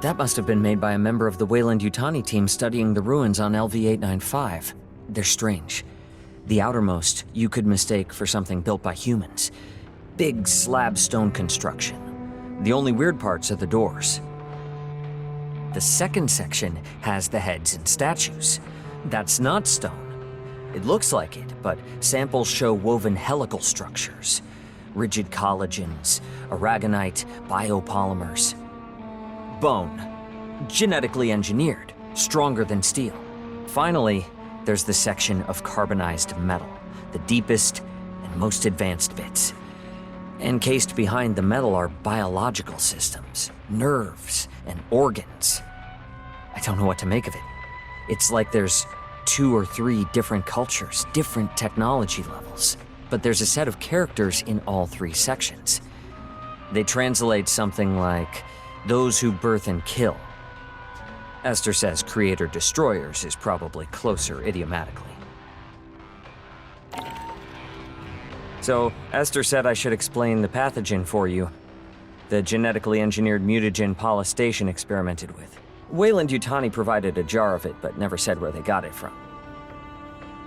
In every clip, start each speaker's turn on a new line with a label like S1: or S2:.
S1: That must have been made by a member of the Weyland-Yutani team studying the ruins on LV-895. They're strange. The outermost, you could mistake for something built by humans. Big slab stone construction. The only weird parts are the doors. The second section has the heads and statues. That's not stone. It looks like it, but samples show woven helical structures. Rigid collagens, aragonite, biopolymers. Bone. Genetically engineered, stronger than steel. Finally, there's the section of carbonized metal, the deepest and most advanced bits. Encased behind the metal are biological systems, nerves, and organs. I don't know what to make of it. It's like there's 2 or 3 different cultures, different technology levels. But there's a set of characters in all 3 sections. They translate something like, those who birth and kill. Esther says creator-destroyers is probably closer idiomatically. So, Esther said I should explain the pathogen for you. The genetically engineered mutagen Paula Station experimented with. Weyland-Yutani provided a jar of it, but never said where they got it from.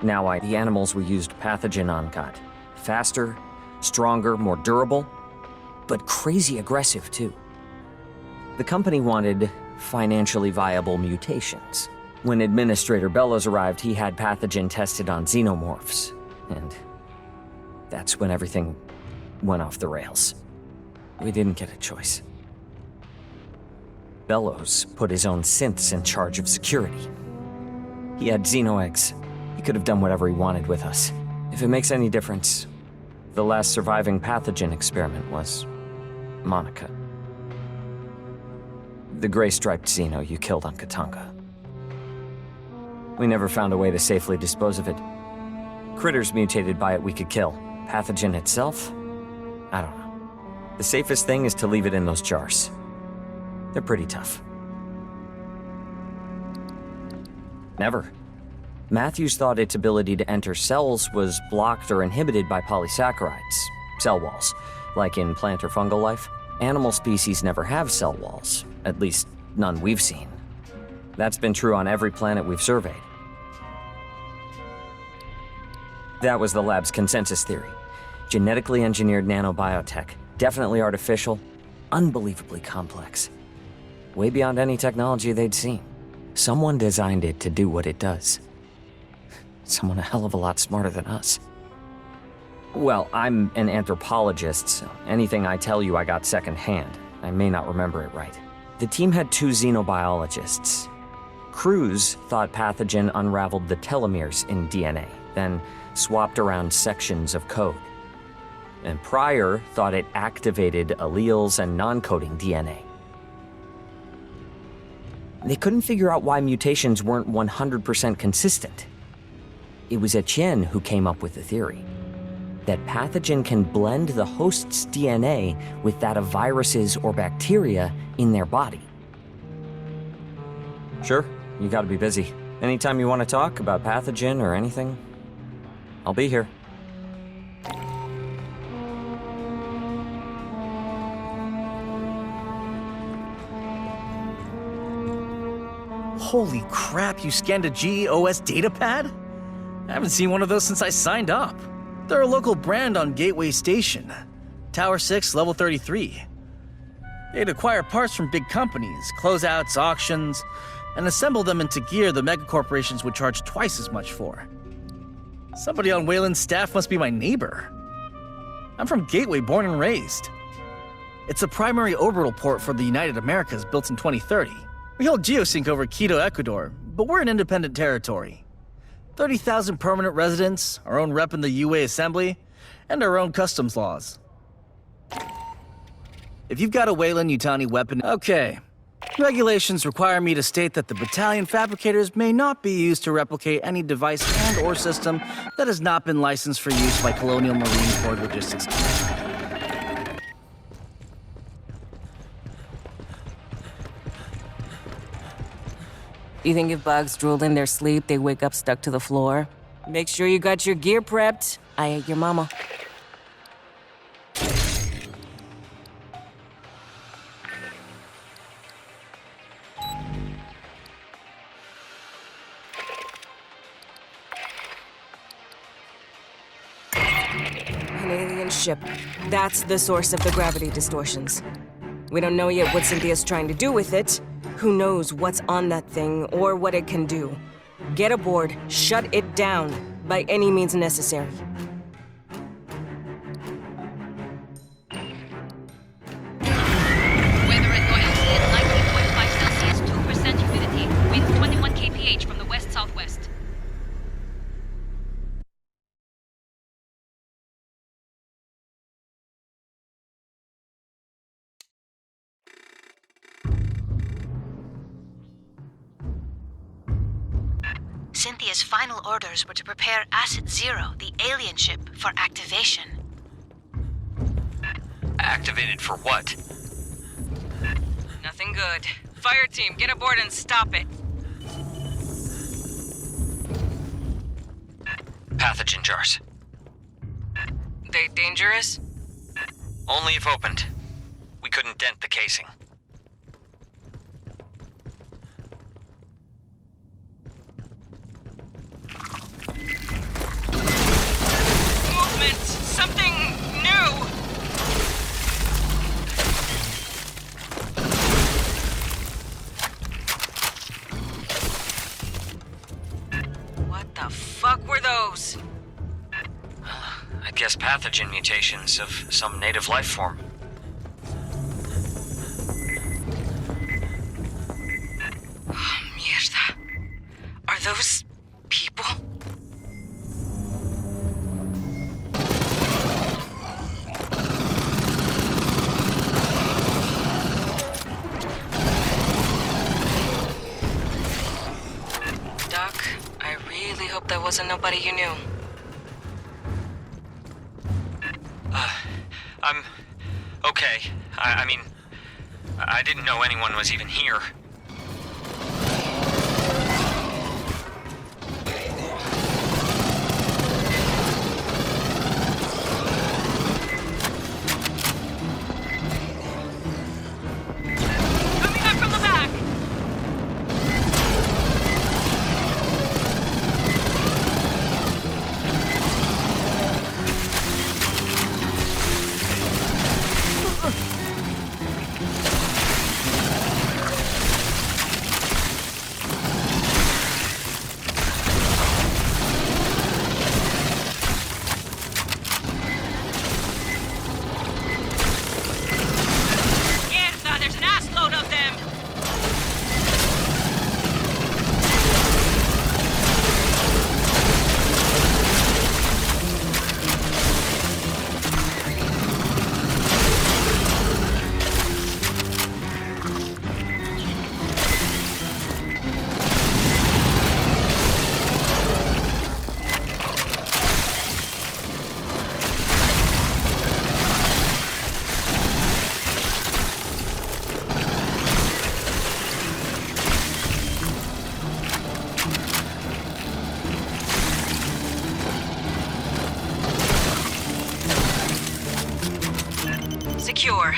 S1: Now the animals we used pathogen on got faster, stronger, more durable, but crazy aggressive too. The company wanted financially viable mutations. When Administrator Bellows arrived, he had pathogen tested on Xenomorphs, and that's when everything went off the rails. We didn't get a choice. Bellows put his own synths in charge of security. He had xeno-eggs. He could have done whatever he wanted with us. If it makes any difference, the last surviving pathogen experiment was Monica. The gray-striped xeno you killed on Katanga. We never found a way to safely dispose of it. Critters mutated by it we could kill. Pathogen itself? I don't know. The safest thing is to leave it in those jars. They're pretty tough. Never. Matthews thought its ability to enter cells was blocked or inhibited by polysaccharides, cell walls, like in plant or fungal life. Animal species never have cell walls, at least none we've seen. That's been true on every planet we've surveyed. That was the lab's consensus theory. Genetically engineered nanobiotech, definitely artificial, unbelievably complex. Way beyond any technology they'd seen. Someone designed it to do what it does. Someone a hell of a lot smarter than us. Well, I'm an anthropologist, so anything I tell you I got secondhand. I may not remember it right. The team had 2 xenobiologists. Cruz thought pathogen unraveled the telomeres in DNA, then swapped around sections of code. And Pryor thought it activated alleles and non-coding DNA. They couldn't figure out why mutations weren't 100% consistent. It was Etienne who came up with the theory that pathogen can blend the host's DNA with that of viruses or bacteria in their body. Sure, you gotta be busy. Anytime you want to talk about pathogen or anything, I'll be here.
S2: Holy crap, you scanned a GEOS datapad? I haven't seen one of those since I signed up. They're a local brand on Gateway Station. Tower 6, level 33. They'd acquire parts from big companies, closeouts, auctions, and assemble them into gear the megacorporations would charge twice as much for. Somebody on Weyland's staff must be my neighbor. I'm from Gateway, born and raised. It's a primary orbital port for the United Americas built in 2030. We hold geosync over Quito, Ecuador, but we're an independent territory. 30,000 permanent residents, our own rep in the UA Assembly, and our own customs laws. If you've got a Weyland-Yutani weapon, okay. Regulations require me to state that the battalion fabricators may not be used to replicate any device and/or system that has not been licensed for use by Colonial Marines or Logistics.
S3: You think if bugs drool in their sleep, they wake up stuck to the floor? Make sure you got your gear prepped. I ate your mama. An alien ship. That's the source of the gravity distortions. We don't know yet what Cynthia's trying to do with it. Who knows what's on that thing or what it can do. Get aboard, shut it down, by any means necessary.
S4: Weather at Doyle is 19.5 Celsius, 2% humidity. Wind 21 kph from the west-southwest.
S5: Cynthia's final orders were to prepare Asset Zero, the alien ship, for activation.
S1: Activated for what?
S3: Nothing good. Fireteam, get aboard and stop it.
S1: Pathogen jars.
S3: They dangerous?
S1: Only if opened. We couldn't dent the casing.
S3: Movement! Something new! What the fuck were those?
S1: I guess pathogen mutations of some native life form.
S3: Mierda. Are those people? Doc, I really hope that wasn't nobody you knew.
S1: I'm okay. I mean, I didn't know anyone was even here.
S3: Coming up from the back! Mierda, there's an assload of them! Secure.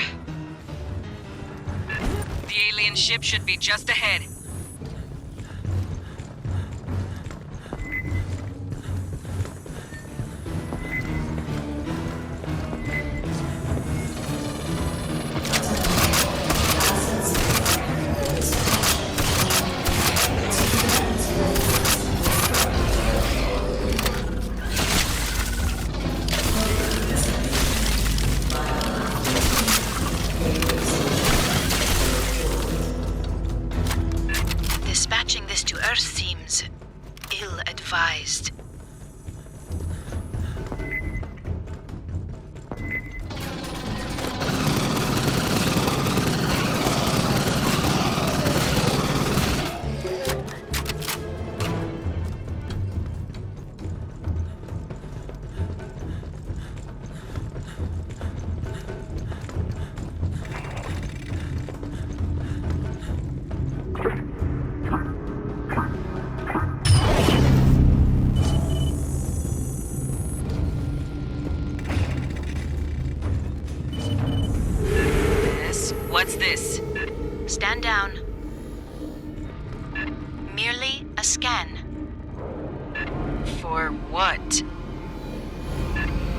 S3: The alien ship should be just ahead.
S5: Dispatching this to Earth seems ill-advised.
S3: What's this?
S5: Stand down. Merely a scan.
S3: For what?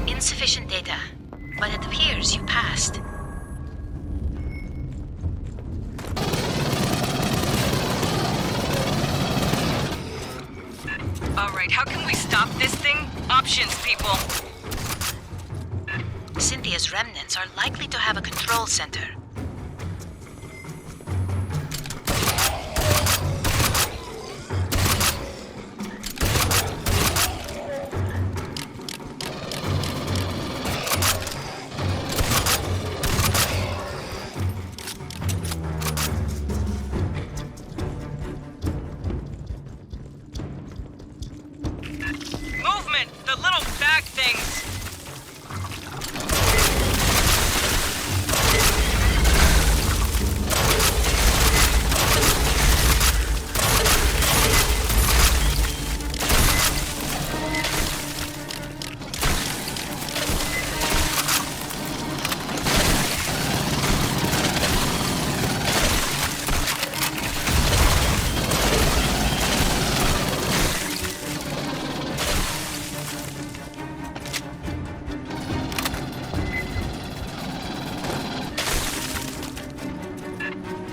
S5: Insufficient data, but it appears you passed.
S3: Alright, how can we stop this thing? Options, people.
S5: Cynthia's remnants are likely to have a control center.
S3: Movement! The little bag things!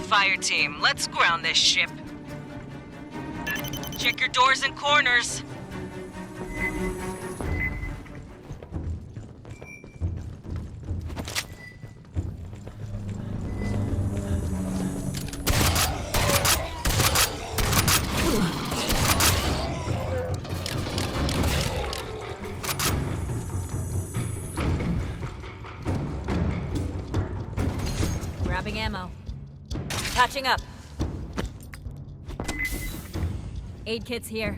S3: Fireteam, let's ground this ship. Check your doors and corners.
S6: Grabbing ammo.
S3: Patching up.
S6: Aid kits here.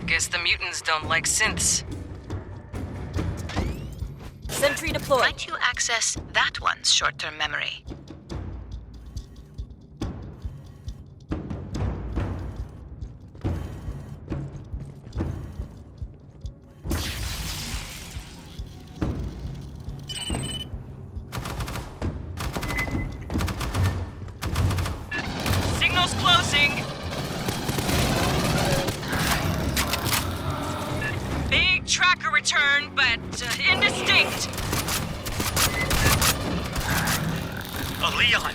S3: Guess the mutants don't like synths. Sentry deployed.
S5: Might you access that one's short-term memory?
S3: Signal's closing. Big tracker return, but indistinct.
S2: Leon!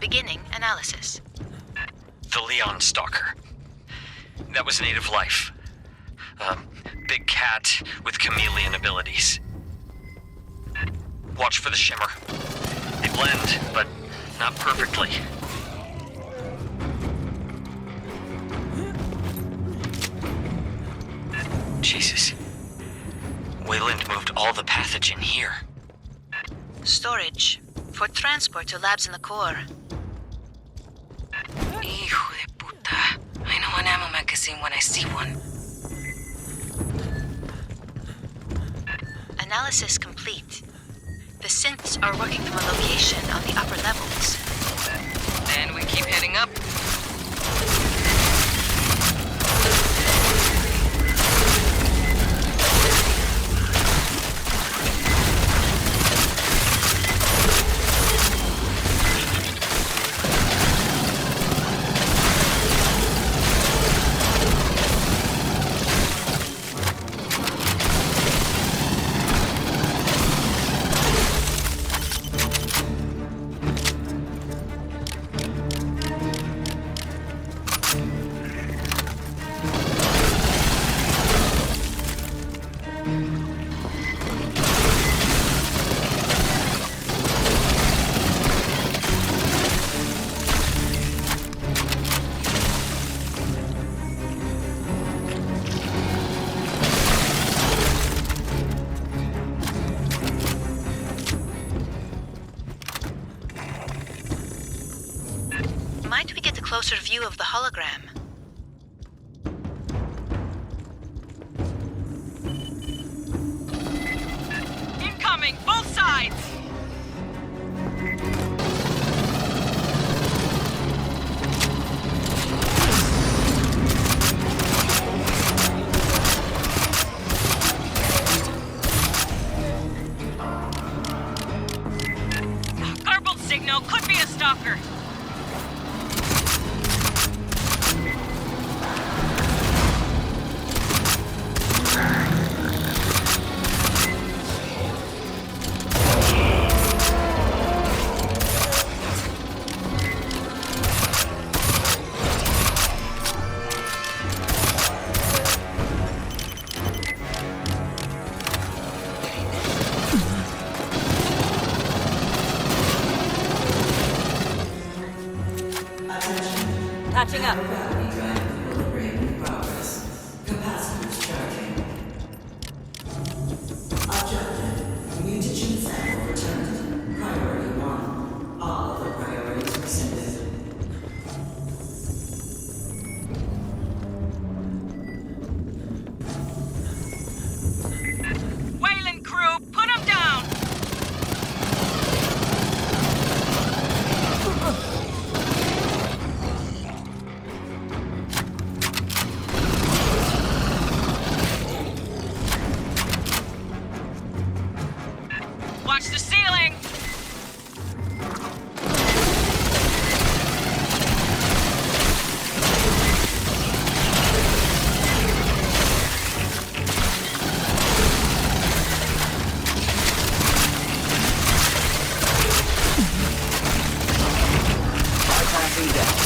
S5: Beginning analysis.
S1: The Leon Stalker. That was native life. Big cat with chameleon abilities. Watch for the shimmer. They blend, but not perfectly. Jesus. Weyland moved all the pathogen here.
S5: Storage. For transport to labs in the core.
S3: Hijo de puta. I know an ammo magazine when I see one.
S5: Analysis complete. The synths are working from a location on the upper levels.
S3: Then we keep heading up.
S5: Might we get a closer view of the hologram?
S3: Incoming, both sides! Garbled signal, could be a stalker. Patching up. Weyland crew, put them down! Watch the ceiling!
S1: Bypassing death.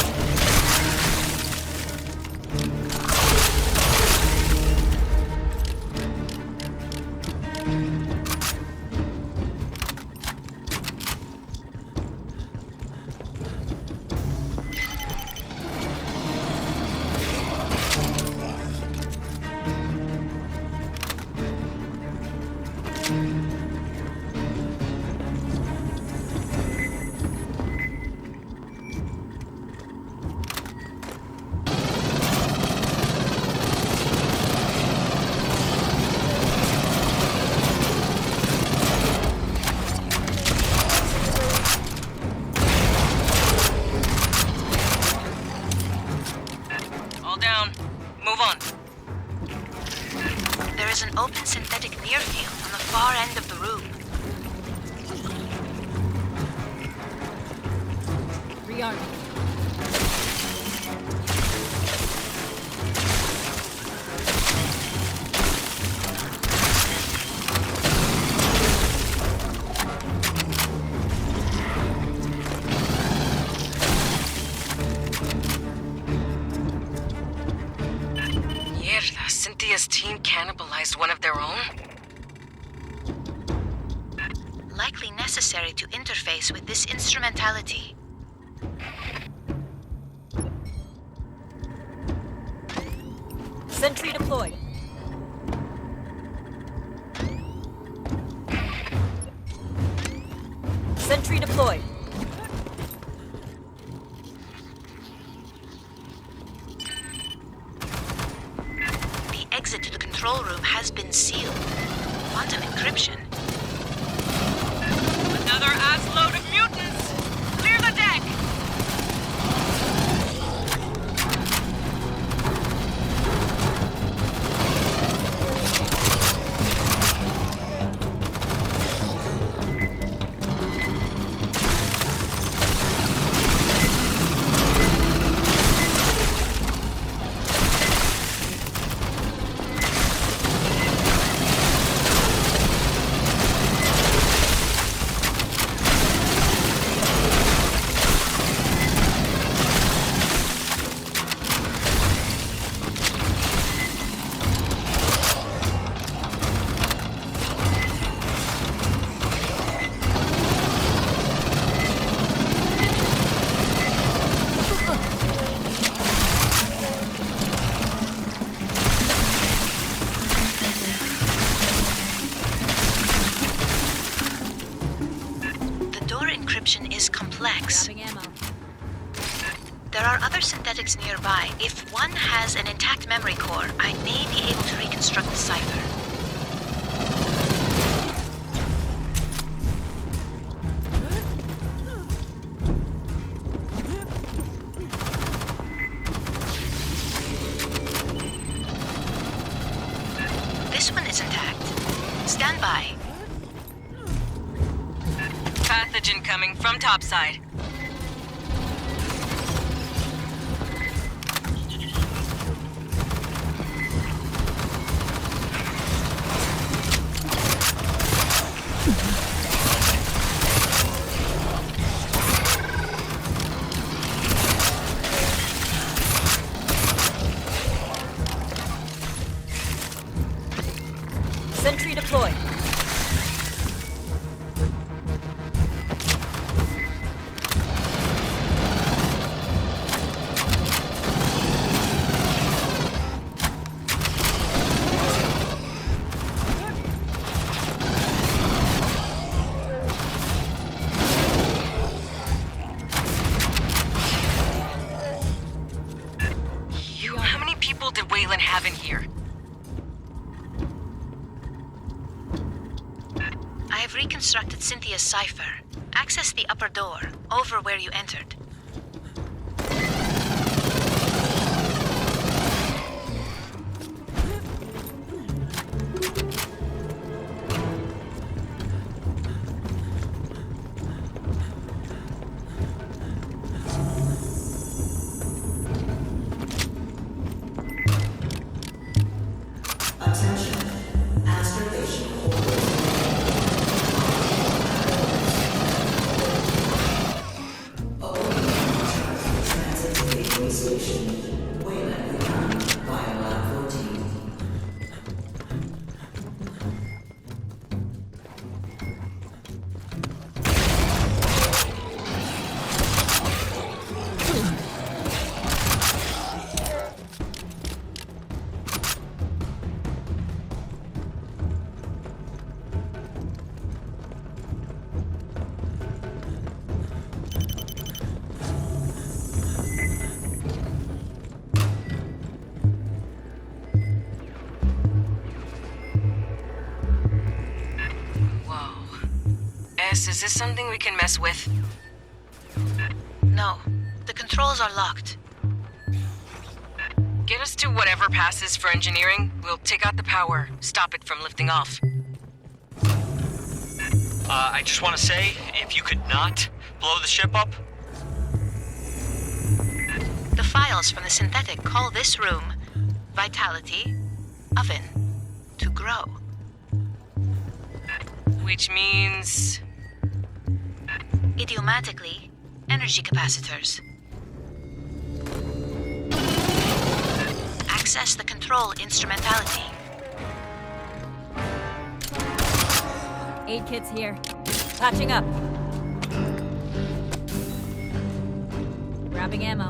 S3: All down. Move on.
S5: There is an open synthetic near field on the far end of the room.
S6: Rearming.
S7: Cynthia's team cannibalized one of their own?
S5: Likely necessary to interface with this instrumentality.
S6: Sentry deployed. Sentry deployed.
S5: The exit to the control room has been sealed. Quantum encryption.
S7: Another ass load of mutants! Clear the deck!
S6: Grabbing ammo.
S5: There are other synthetics nearby. If one has an intact memory core, I may be able to reconstruct the cipher. This one is intact. Stand by.
S7: Pathogen coming from topside.
S6: Sentry deployed.
S7: How many people did Weyland have in here?
S5: I have reconstructed Cynthia's cipher. Access the upper door, over where you entered.
S7: Is this something we can mess with?
S5: No, the controls are locked.
S7: Get us to whatever passes for engineering. We'll take out the power, stop it from lifting off.
S8: I just want to say, if you could not blow the ship up.
S5: The files from the synthetic call this room Vitality Oven to grow.
S7: Which means...
S5: Idiomatically, energy capacitors. access the control instrumentality.
S6: Aid kit's here. Patching up. Grabbing ammo.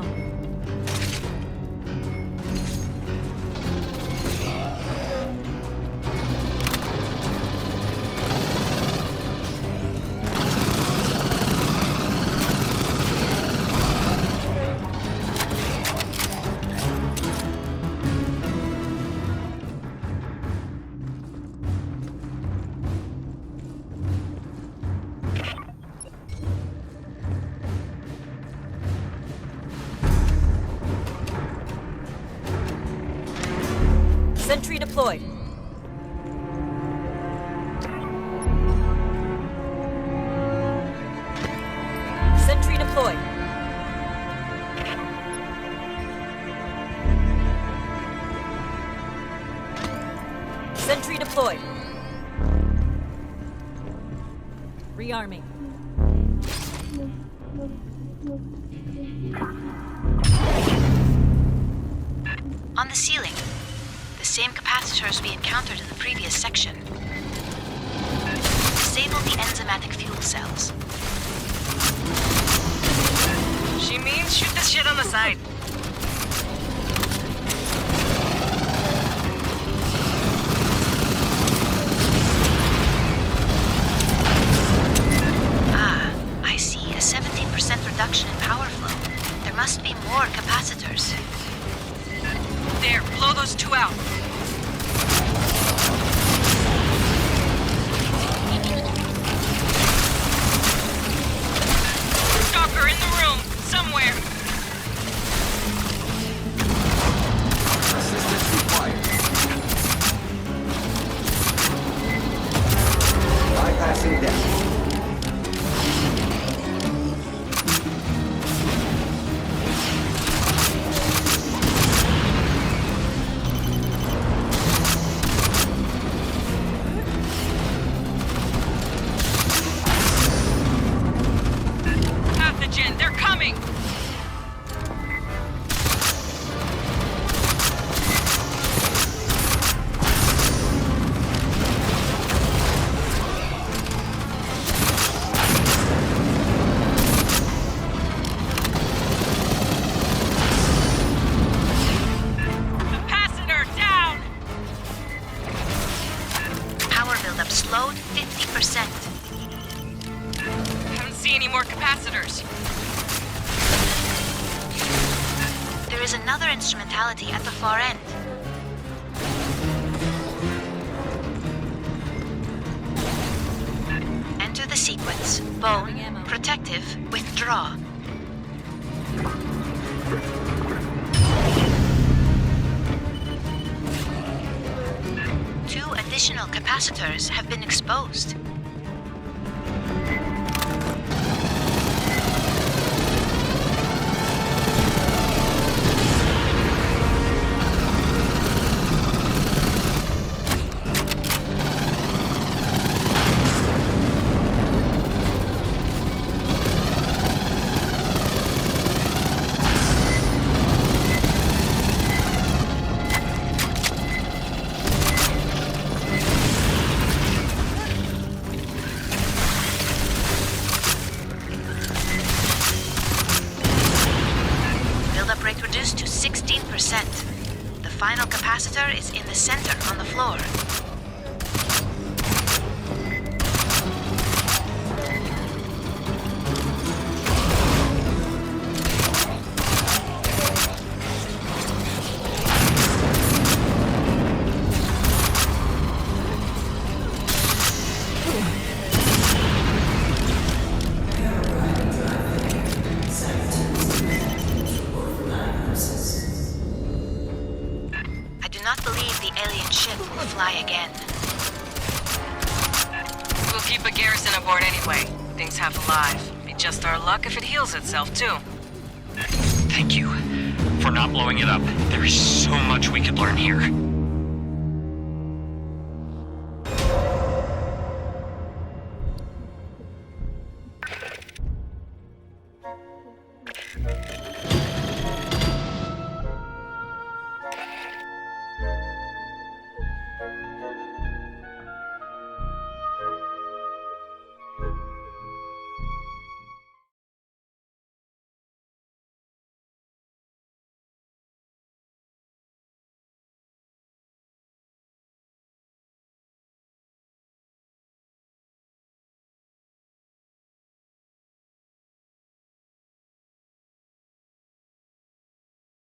S6: Sentry deployed. Sentry deployed. Sentry deployed. Rearming.
S5: On the ceiling, the same capacitors we encountered in the previous section. Disable the enzymatic fuel cells.
S7: She means shoot this shit on the side.
S5: Ah, I see a 17% reduction in power flow. There must be more capacitors.
S7: There, blow those two out. Stalker in the room, somewhere.
S9: Assistance required. Bypassing deck.
S7: Pathogen, they're coming! Capacitor down!
S5: Power buildup slowed 50%.
S7: Haven't seen any more capacitors.
S5: There is another instrumentality at the far end. Enter the sequence. Bone, protective, withdraw. Two additional capacitors have been exposed. Buildup rate reduced to 16%. The final capacitor is in the center on the floor. I do not believe the alien ship will fly again.
S7: We'll keep a garrison aboard anyway. Thing's half alive. Be just our luck if it heals itself, too.
S8: Thank you for not blowing it up. There is so much we could learn here.